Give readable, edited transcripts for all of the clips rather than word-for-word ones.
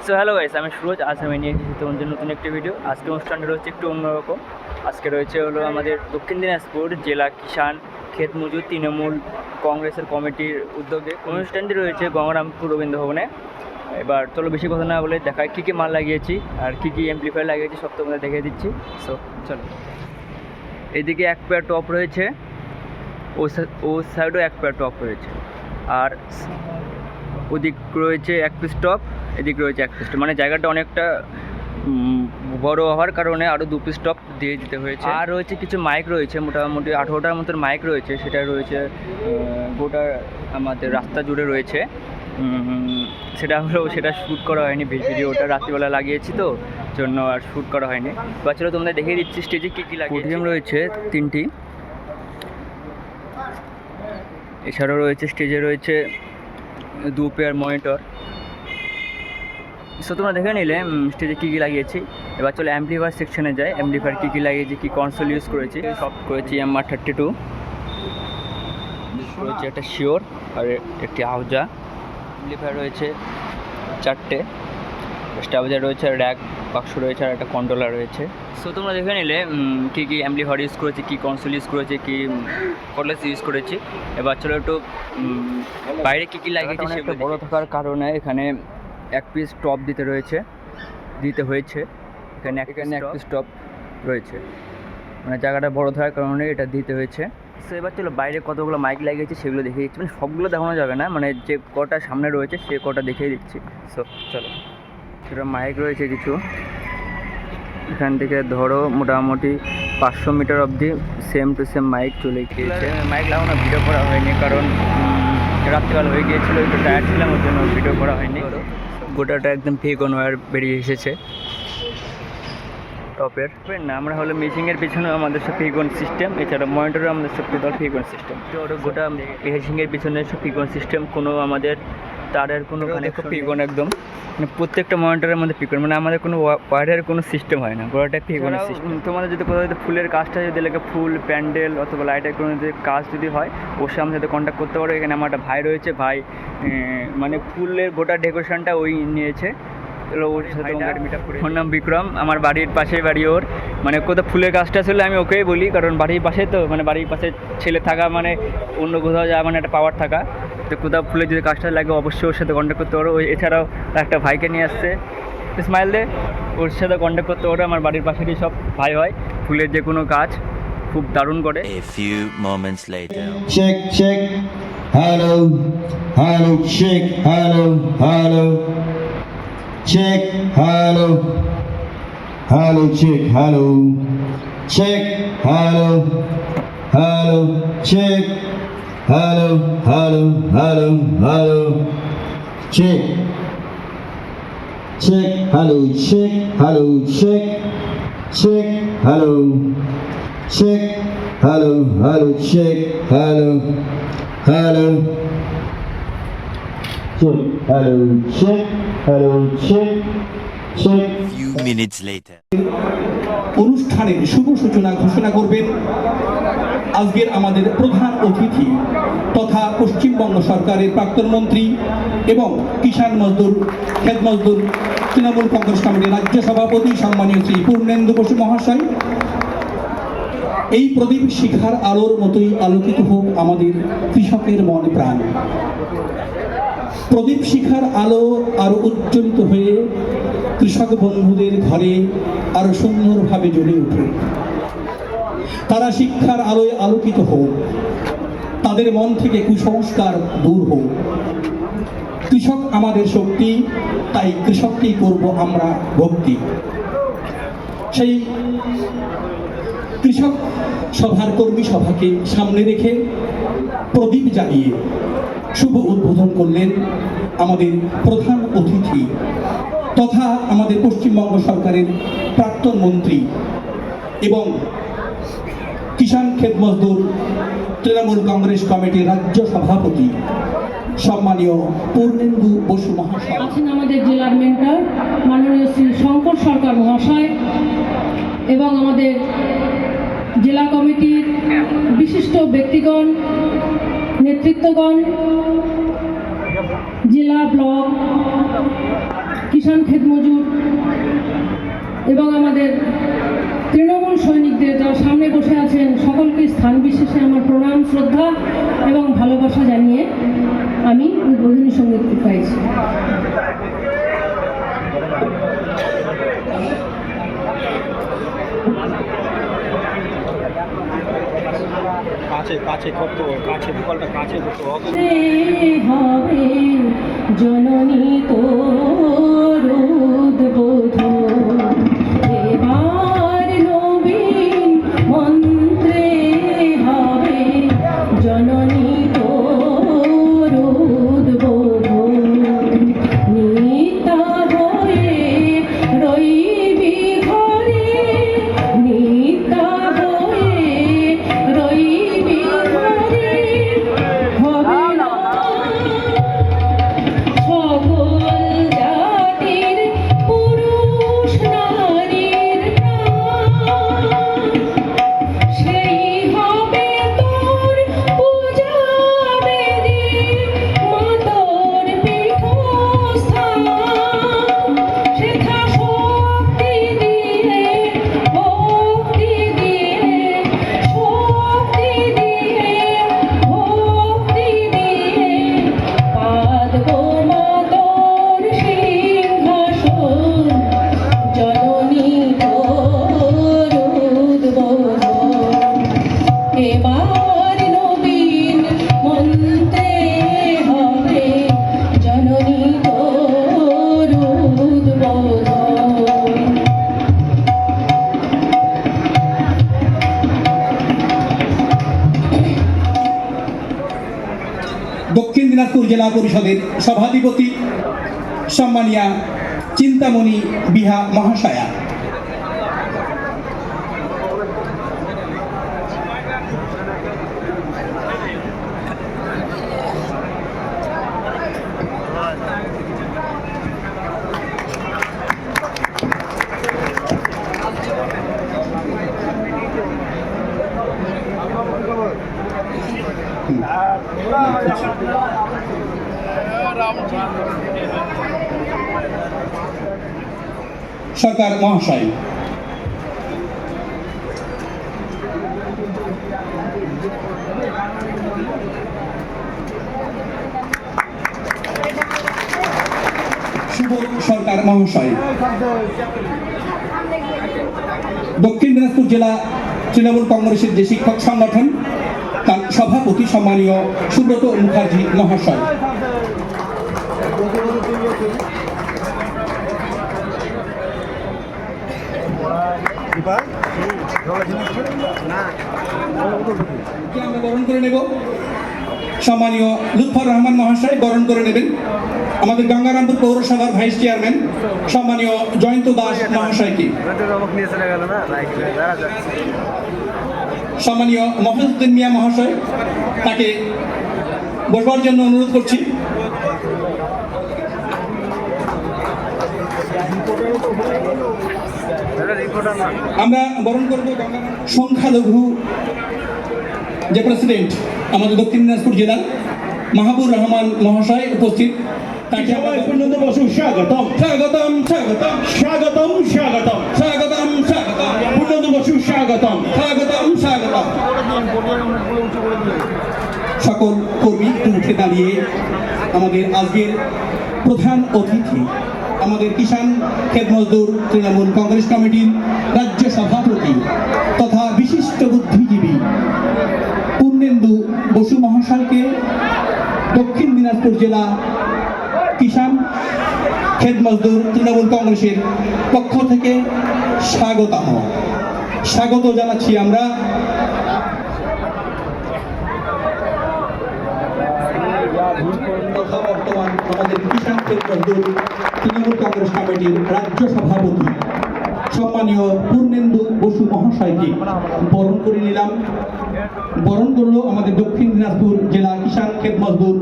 So hello guys, আমি সুরজ। আজ আমি নিয়ে এসেছি তোমাদের নতুন একটি ভিডিও। আজকে অনুষ্ঠানটা রয়েছে একটু অন্যরকম। আজকে রয়েছে হলো আমাদের দক্ষিণ দিনাজপুর জেলা কিষাণ ক্ষেত মজুর তৃণমূল কংগ্রেসের কমিটির উদ্যোগে অনুষ্ঠানটি রয়েছে গঙ্গারামপুর রবীন্দ্র ভবনে। এবার চলো বেশি কথা না বলে দেখায় কী কী মাল লাগিয়েছি আর কী কী অ্যাম্প্লিফায়ার লাগিয়েছি সব তোমাদের দেখিয়ে দিচ্ছি। সো চলো, এদিকে এক পেয়ার টপ রয়েছে, ও সাইডও এক পেয়ার টপ রয়েছে, আর ওদিক রয়েছে এক পিস টপ, এদিক রয়েছে এক পিস টপ। মানে জায়গাটা অনেকটা বড় হওয়ার কারণে আরও দু পিস টপ দিয়ে দিতে হয়েছে। আর রয়েছে কিছু মাইক রয়েছে, মোটামুটি 18টার মতন মাইক রয়েছে। সেটা রয়েছে গোটা আমাদের রাস্তা জুড়ে রয়েছে। সেটা শ্যুট করা হয়নি, ভিডিওটা রাত্রিবেলা লাগিয়েছি তো জন্য আর শ্যুট করা হয়নি। বাচ্চারা তোমাদের দেখিয়ে দিচ্ছি স্টেজে কী কী লাগে। পোডিয়াম রয়েছে 3টি, এছাড়াও রয়েছে স্টেজে রয়েছে 2 পেয়ার মনিটর। সো তোমরা দেখে নিলে স্টেজে কী কী লাগিয়েছি। এবার চলো অ্যাম্প্লিফায়ার সেকশনে যায়। অ্যাম্প্লিফায়ার কী কী লাগিয়েছি, কী কনসোল ইউজ করেছি সব করেছি। MR32 রয়েছে, একটা শিওর আর একটি আহজা। অ্যাম্প্লিফায়ার রয়েছে 4টে, স্টাবজার রয়েছে, র্যাক বাক্স রয়েছে, আর একটা কন্ট্রোলার রয়েছে। সো তোমরা দেখে নিলে কী কী অ্যাম্প্লিফায়ার ইউজ করেছি, কী কনসোল ইউজ করেছি, কী কর্ডলেস ইউজ করেছি। এবার চলো একটু বাইরে কী কী লাগিয়েছি। সেটা বড়ো থাকার কারণে এখানে এক পিস টপ দিতে হয়েছে। এখানে এক পিস টপ রয়েছে, মানে জায়গাটা বড়ো থাকার কারণে এটা দিতে হয়েছে। সো এবার চলো বাইরে কতগুলো মাইক লাগিয়েছে সেগুলো দেখিয়ে দিচ্ছি। মানে সবগুলো দেখানো যাবে না, মানে যে কটা সামনে রয়েছে সে কটা দেখিয়ে দিচ্ছি। সো চলো, সেটা মাইক রয়েছে কিছু। এখান থেকে ধরো মোটামুটি 500 মিটার অবধি সেম টু সেম মাইক চলে গিয়েছে। মাইক লাগানো ভিডিও করা হয়নি, কারণ রাত্রিবেলা হয়ে গিয়েছিলো, একটু টায়ার্ড ছিলাম, ওর জন্য ভিডিও করা হয়নি। গোটাটা একদম ফেক অন ওয়্যার বেরিয়ে এসেছে টপের না। আমরা হলো মেশিংয়ের পিছনে আমাদের সব ফিগন সিস্টেম, এছাড়া মনিটরে আমাদের সব টোটাল ফিগন সিস্টেম। গোটা মেশিংয়ের পিছনে সব ফিগন সিস্টেম, কোনো আমাদের তারের কোনো কানেকশন ফিগন একদম, মানে প্রত্যেকটা মনিটরের মধ্যে ফিগন, মানে আমাদের কোনো ওয়্যারের কোনো সিস্টেম হয় না, গোটাটা ফিগনের সিস্টেম। তোমাদের যদি কোথাও যদি ফুলের কাজটা যদি লাগে, ফুল প্যান্ডেল অথবা লাইটের কোনো যদি কাজ যদি হয়, অবশ্যই আমাদের সাথে কন্ট্যাক্ট করতে পারো। এখানে আমার একটা ভাই রয়েছে, ভাই মানে ফুলের গোটা ডেকোরেশনটা ওই নিয়েছে। ওর সাথে ওর নাম বিক্রম, আমার বাড়ির পাশেই বাড়ি ওর। মানে কোথাও ফুলের কাজটা আসলে আমি ওকেই বলি, কারণ বাড়ির পাশে তো, মানে বাড়ির পাশে ছেলে থাকা মানে অন্য কোথাও যাওয়া মানে একটা পাওয়ার থাকা। তো কোথাও ফুলের যদি কাজটা লাগে অবশ্যই ওর সাথে কন্ট্যাক্ট করতে পারো। এছাড়াও একটা ভাইকে নিয়ে আসছে, স্মাইল দে, ওর সাথে কন্ট্যাক্ট করতে পারো। আমার বাড়ির পাশেরই সব ভাই হয়, ফুলের যে কোনো কাজ খুব দারুণ করে। A few moments later. Check, check. Hello, hello, check. Hello, hello. Check, hello. Hello, check, hello. Check, hello. Hello, check. Hello, hello, hello, hello. Check. Check, hello, check, hello, check. Check, hello. Check, hello, hello, check, hello, hello. Check, hello, check, hello, check, check. Few minutes later. অনুষ্ঠানের শুভ সূচনা ঘোষণা করবেন আজকের আমাদের প্রধান অতিথি তথা পশ্চিমবঙ্গ সরকারের প্রাক্তন মন্ত্রী এবং কিষাণ মজদুর ক্ষেত মজদুর তৃণমূল কংগ্রেস কমিটির রাজ্য সভাপতি সম্মানীয় শ্রী পূর্ণেন্দু বসু মহাশয়। এই প্রদীপ শিখার আলোর মতোই আলোকিত হোক আমাদের কৃষকের মন প্রাণ। প্রদীপ শিখার আলো আরো উজ্জ্বলিত হয়ে কৃষক বন্ধুদের ঘরে আরো সুন্দরভাবে জ্বলে উঠুক। তারা শিক্ষার আলোয় আলোকিত হোক, তাদের মন থেকে কুসংস্কার দূর হোক। কৃষক আমাদের শক্তি, তাই কৃষককেই করব আমরা ভক্তি। সেই কৃষক সভার কর্মী সভাকে সামনে রেখে প্রদীপ জ্বালিয়ে শুভ উদ্বোধন করলেন আমাদের প্রধান অতিথি তথা আমাদের পশ্চিমবঙ্গ সরকারের প্রাক্তন মন্ত্রী এবং কিষাণ ক্ষেত মজদুর তৃণমূল কংগ্রেস কমিটির রাজ্য সভাপতি সম্মানীয় পূর্ণেন্দু বসু মহাশয়। আছেন আমাদের জেলার মেন্টর মাননীয় শ্রী শঙ্কর সরকার মহাশয় এবং আমাদের জেলা কমিটির বিশিষ্ট ব্যক্তিগণ, নেতৃত্বগণ, জেলা ব্লক কিষাণ ক্ষেত মজুর এবং আমাদের তৃণমূল সৈনিকদের যারা সামনে বসে আছেন সকলকে স্থান বিশেষে আমার প্রণাম, শ্রদ্ধা এবং ভালোবাসা জানিয়ে আমি উদ্বোধনী সঙ্গীত গাইছি। হবে জননী তোর উদ্বোধন, এবার নবীন মন্ত্রে হবে জননী তোর উদ্বোধন। নিতা হয়ে রইবি ঘরে, নিতা হয়ে রইবি ঘরে, হবে না সকল জাতির পুরুষ নারীর প্রাণ, সেই হবে তোর পূজা বেদী মাতর পীঠস্থান। সেথা শক্তি দিয়ে, ভক্তি দিয়ে, শক্তি দিয়ে, ভক্তি দিয়ে পাদব মাতর সিংহাসন, জননী তোর উদ্বোধন। এবার নবীন মন্ত্রে হবে জননী তোর উদ্বোধন। দক্ষিণ দিনাজপুর জেলা পরিষদের সভাধিপতি সম্মানিয়া চিন্তামণি বিহা মহাশয়া, সরকার মহাশয়, শুভ সরকার মহাশয়, দক্ষিণ দিনাজপুর জেলা তৃণমূল কংগ্রেসের যে শিক্ষক সংগঠন তার সভাপতি সম্মানীয় সুব্রত মুখার্জি মহাশয়, আমরা বরণ করে নেব সম্মানীয় লুৎফর রহমান মহাশয় বরণ করে নেবেন। আমাদের গঙ্গারামপুর পৌরসভার ভাইস চেয়ারম্যান সম্মানীয় জয়ন্ত দাস মহাশয়কে, সম্মানীয় মফিজউদ্দিন মিয়া মহাশয় তাকে বসবার জন্য অনুরোধ করছি। আমরা বরণ করব সংখ্যালঘু যে প্রেসিডেন্ট আমাদের দক্ষিণ দিনাজপুর জেলার মাহবুব রহমান মহাশয় উপস্থিত, তাকে পূর্ণত বসু স্বাগতম স্বাগতম স্বাগতম স্বাগতম স্বাগতম স্বাগতম স্বাগতম পূর্ণত বসু স্বাগতম স্বাগতম স্বাগতম। সকল কর্মী উঠে দাঁড়িয়ে আমাদের আজকের প্রধান অতিথি আমাদের কিষাণ ক্ষেত মজদুর তৃণমূল কংগ্রেস কমিটির রাজ্য সভাপতি তথা বিশিষ্ট বুদ্ধিজীবী পূর্ণেন্দু বসু মহাশয়কে দক্ষিণ দিনাজপুর জেলা কিষাণ ক্ষেত মজদুর তৃণমূল কংগ্রেসের পক্ষ থেকে স্বাগত জানাচ্ছি আমরা। তথা বর্তমান আমাদের কিষাণ ক্ষেত মজদুর তৃণমূল কংগ্রেস কমিটির রাজ্য সভাপতি সম্মানীয় পূর্ণেন্দু বসু মহাশয়কে বরণ করে নিলাম। বরণ করলো আমাদের দক্ষিণ দিনাজপুর জেলা কিষাণ ক্ষেত মজদুর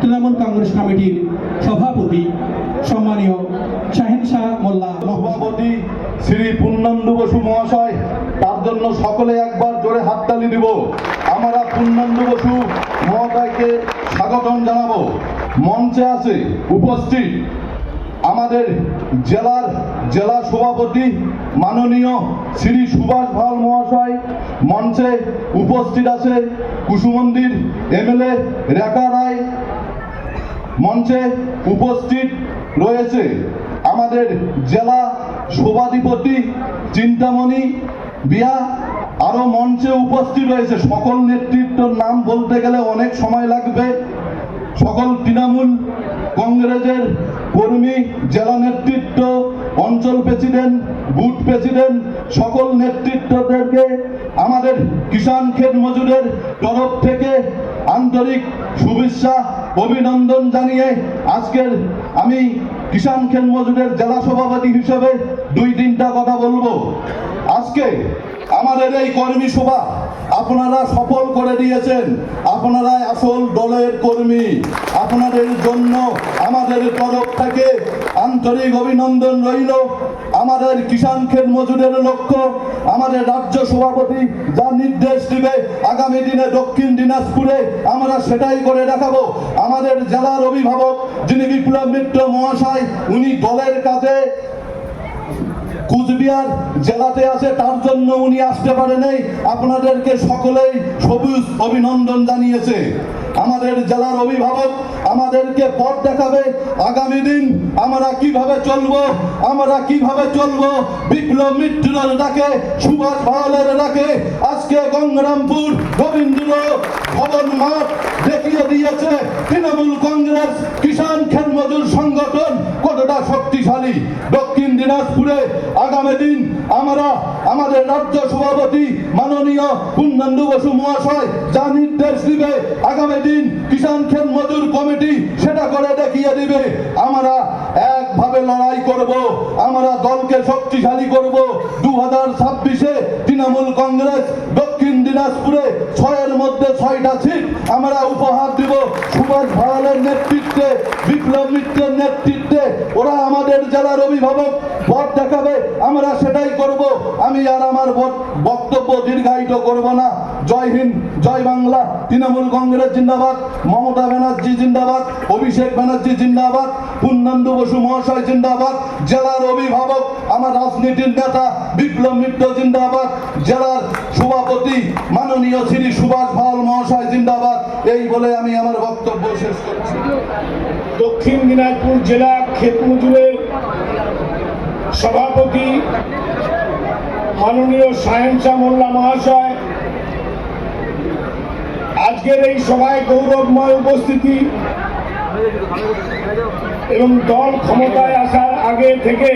তৃণমূল কংগ্রেস কমিটির সভাপতি সম্মানীয় শাহিন শাহ মোল্লা সভাপতি শ্রী পূর্ণেন্দু বসু মহাশয়, তার জন্য সকলে একবার জোরে হাততালি দিব। আমরা পূর্ণেন্দু বসু মহোদয়কে স্বাগতম জানাবো। মঞ্চে আছে উপস্থিত আমাদের জেলা সভাপতি মাননীয় শ্রী সুভাষ ভাল মহাশয় মঞ্চে উপস্থিত আছে। কুসুমন্দির এমএলএ রেখা রায় মঞ্চে উপস্থিত রয়েছে। আমাদের জেলা সভাধিপতি চিন্তামণি বিয়া আরো মঞ্চে উপস্থিত রয়েছে। সকল নেতৃত্বের নাম বলতে গেলে অনেক সময় লাগবে। সকল তৃণমূল কংগ্রেসের কর্মী, জেলা নেতৃত্ব, অঞ্চল প্রেসিডেন্ট, বুথ প্রেসিডেন্ট, সকল নেতৃত্বদেরকে আমাদের কিষাণ ক্ষেত মজুরের তরফ থেকে আন্তরিক শুভেচ্ছা অভিনন্দন জানিয়ে আজকের আমি কিষাণ ক্ষেত মজুরের জেলা সভাপতি হিসেবে 2-3টা কথা বলবো। আজকে আমাদের এই কর্মী সভা আপনারা সফল করে দিয়েছেন। আপনারা আসল দলের কর্মী। আপনাদের জন্য আমাদের তরফ থেকে আন্তরিক অভিনন্দন রইল। আমাদের কিষাণ ক্ষেত মজুরের লক্ষ্য, আমাদের রাজ্য সভাপতি যা নির্দেশ দিবে আগামী দিনে দক্ষিণ দিনাজপুরে আমরা সেটাই করে দেখাবো। আমাদের জেলার অভিভাবক যিনি বিপ্লব মিত্র মহাশয়, উনি দলের কাছে কুচবিহার জেলাতে আছে, তার জন্য উনি আসতে পারেনি। আপনাদেরকে সকলেই সবুজ অভিনন্দন জানিয়েছে। আমাদের জেলার অভিভাবক আমাদেরকে পথ দেখাবে আগামী দিন আমরা কিভাবে চলবো। বিপ্লব মিত্রের ডাকে, সুভাষ ভাওয়ালের ডাকে আজকে গঙ্গারামপুর রবীন্দ্র ভবন মাঠ দেখিয়ে দিয়েছে তৃণমূল কংগ্রেস কিষাণ ক্ষেত মজুর সংগঠন কতটা শক্তিশালী। দক্ষিণ দিনাজপুরে আগামী দিন আমরা আমাদের রাজ্য সভাপতি মাননীয় পূর্ণেন্দু বসু মহাশয় যা নির্দেশ দিবে আগামী দিন কিষাণ ক্ষেত মজুর কমিটি সেটা করে দেখিয়ে দিবে। আমরা একভাবে লড়াই করব, আমরা দলকে শক্তিশালী করব। 2026-এ তৃণমূল কংগ্রেস দক্ষিণ দিনাজপুরে 6-এর মধ্যে 6টা সিট আমরা উপহার দিব সুভাষ ভাওয়ালের নেতৃত্বে, বিপ্লব মিত্রের নেতৃত্বে। ওরা আমাদের জেলার অভিভাবক পথ দেখাবে, আমরা সেটাই করব। আমি আর আমার বক্তব্য দীর্ঘায়িত করব না। জয় হিন্দ, জয় বাংলা। তৃণমূল কংগ্রেস জিন্দাবাদ, মমতা ব্যানার্জি জিন্দাবাদ, অভিষেক ব্যানার্জি জিন্দাবাদ, পূর্ণেন্দু বসু মহাশয় জিন্দাবাদ। জেলার অভিভাবক আমার রাজনীতির নেতা বিপ্লব মিত্র জিন্দাবাদ। জেলার সভাপতি মাননীয় শ্রী সুভাষ ভাওয়াল মহাশয় জিন্দাবাদ। এই বলে আমি আমার বক্তব্য শেষ করছি। দক্ষিণ দিনাজপুর জেলা ক্ষেত মজুরের সভাপতি মাননীয় সায়েম শাহ মোল্লা মহাশয়, আজকের এই সভায় গৌরবময় উপস্থিতি এবং দল ক্ষমতায় আসার আগে থেকে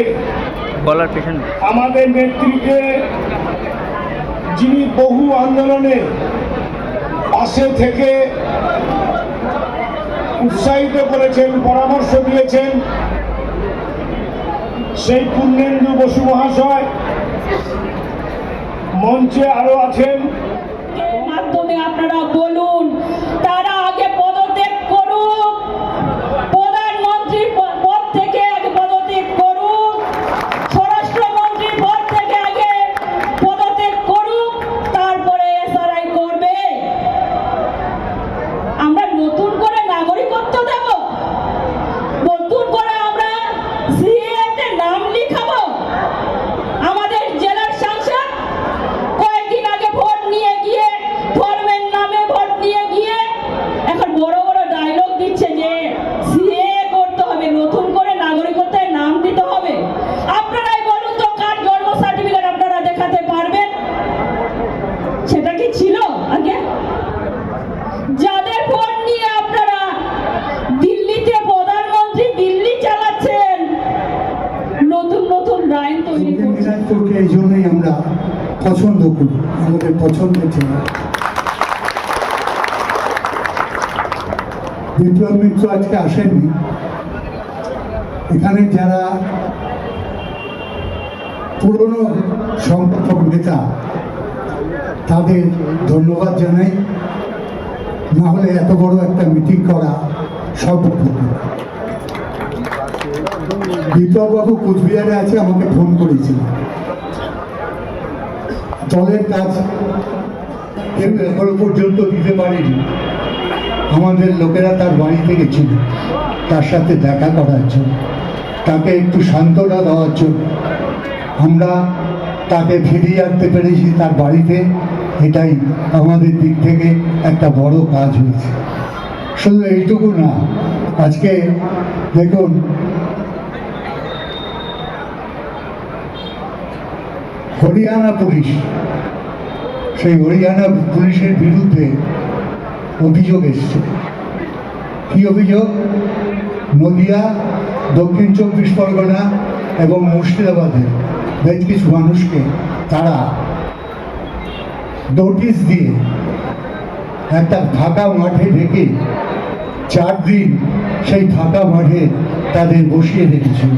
বলার পেছনে আমাদের নেতৃত্বে যিনি বহু আন্দোলনে পাশে থেকে উৎসাহিত করেছেন, পরামর্শ দিয়েছেন, সেই পূর্ণেন্দু বসু মহাশয় মঞ্চে আরো আছেন। মাধ্যমে আপনারা বলুন তারা আগে পদত্যাগ করুক, প্রধানমন্ত্রীর পদ থেকে আগে পদত্যাগ করুক, স্বরাষ্ট্রমন্ত্রীর পদ থেকে আগে পদত্যাগ করুক, তারপরে এসআরআই করবে। আমরা নতুন করে নাগরিকত্ব দেব, নতুন করে আমরা সিএতে নাম লিখাবো। আমাদের জেলার সাংসদ কয়েকদিন আগে ভোট নিয়ে গিয়ে ধর্মের নামে ভোট নিয়ে গিয়ে এখন বড় বড় ডায়লগ দিচ্ছে যে সিএ করতে হবে, নতুন করে নাগরিকত্বের নাম দিতে হবে। আপনারাই বলুন তো কার জন্ম সার্টিফিকেট আপনারা দেখাতে পারবেন? সেটা কি ছিল আগে? যাদের ভোট নিয়ে আপনারা দিল্লিতে প্রধানমন্ত্রী দিল্লি চালাচ্ছেন, নতুন নতুন আইন তৈরি করছেন। দিনাজপুরকে এই জন্যই আমরা পছন্দ করি, আমাদের পছন্দের জেলা। বিপ্লব মিত্র আজকে আসেননি। এখানে যারা পুরনো সংগঠক নেতা তাদের ধন্যবাদ জানাই, না হলে এত বড় একটা মিটিং করা সম্ভব হতো না। বিপ্লববাবু কোচবিহারে আছে, আমাকে ফোন করেছিল। দলের কাজ কেউ এখনো পর্যন্ত দিতে পারেনি। আমাদের লোকেরা তার বাড়িতে গেছিল তার সাথে দেখা করার জন্য। তাকে একটু সান্ত্বনা দেওয়ার জন্য আমরা তাকে ফিরিয়ে আনতে পেরেছি তার বাড়িতে। এটাই আমাদের দিক থেকে একটা বড় কাজ হয়েছে। শুধু এইটুকু না, আজকে দেখুন হরিয়ানা পুলিশ, সেই হরিয়ানা পুলিশের বিরুদ্ধে অভিযোগ এসছে। কি অভিযোগ? নদিয়া, দক্ষিণ 24 পরগনা এবং মুর্শিদাবাদের বেশ কিছু মানুষকে তারা নোটিশ দিয়ে একটা ফাঁকা মাঠে রেখে 4 দিন সেই ফাঁকা মাঠে তাদের বসিয়ে রেখেছিল।